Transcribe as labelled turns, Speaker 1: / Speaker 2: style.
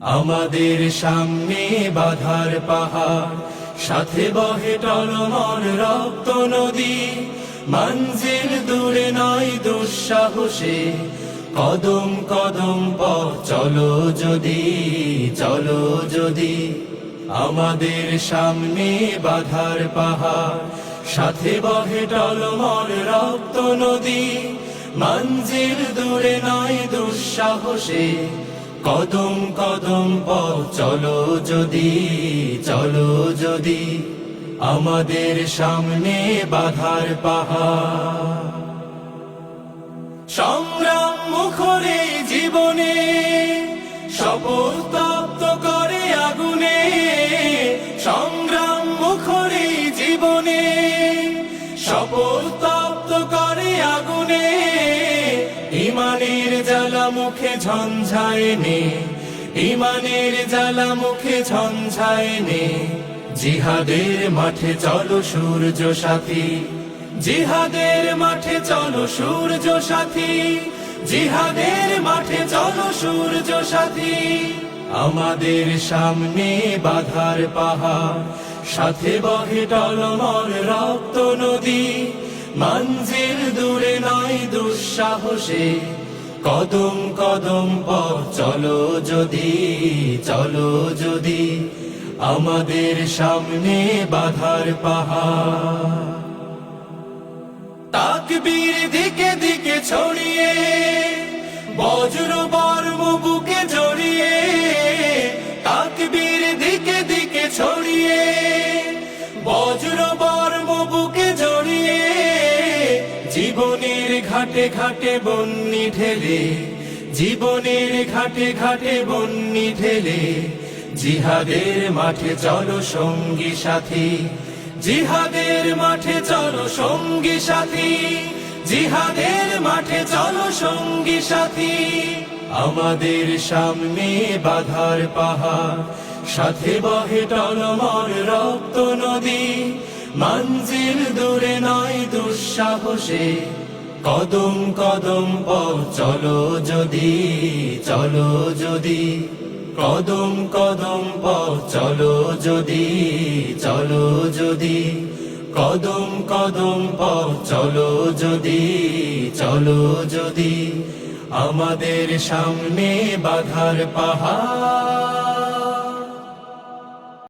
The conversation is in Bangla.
Speaker 1: আমাদের সামনে বাধার পাহাড়, সাথে বহে টলমল রক্ত নদী। মঞ্জিল দূরে নয় দুঃসাহসে, কদম কদম পথ চলো যদি, চলো যদি। আমাদের সামনে বাধার পাহাড়, সাথে বহে টলমল রক্ত নদী। মঞ্জিল দূরে নয় দুঃসাহসে, কদম কদম পথ চলো যদি, চলো যদি। আমাদের সামনে বাধার পাহাড়, সংগ্রাম মুখরে জীবনে শপথ তপ্ত করে আগুনে। সংগ্রাম মুখরে জীবনে শপথ তপ্ত করে আগুনে। ইমানের জ্বালা মুখে ঝঞ্ঝায় নে, ইমানের জ্বালা মুখে ঝঞ্ঝায় নে। জিহাদের মাঠে চলো সূর্য সাথী, জিহাদের মাঠে চলো সূর্য সাথী। জিহাদের মাঠে চলো সূর্য সাথী। আমাদের সামনে বাধার পাহাড়, সাথে বহে টলমল রক্ত নদী। মঞ্জিল দূরে নয় দুঃসাহসে, কদম কদম পথ চলো যদি, চলো যদি। আমাদের সামনে বাধার পাহাড়, তাকবীর দিকে দিকে ছড়িয়ে, বজ্র বর্ম বুকে জড়িয়ে। তাকবীর দিকে দিকে ছড়িয়ে, বজ্র বর্ম বুকে জড়িয়ে। জীবনের ঘাটে ঘাটে বন্যি ঢেলে, জীবনের ঘাটে ঘাটে বন্যি ঢেলে। জিহাদের মাঠে চলো সঙ্গী সাথী, জিহাদের মাঠে চলো সঙ্গী সাথী। জিহাদের মাঠে চলো সঙ্গী সাথী। আমাদের সামনে বাধার পাহাড়, সাথে বহে টলমল রক্ত নদী। মঞ্জিল দূরে নয় দুঃসাহসে, কদম কদম পথ চলো যদি, চলো যদি। কদম কদম পথ চলো যদি, চলো যদি। কদম কদম পথ চলো যদি, চলো যদি। আমাদের সামনে বাধার পাহাড়।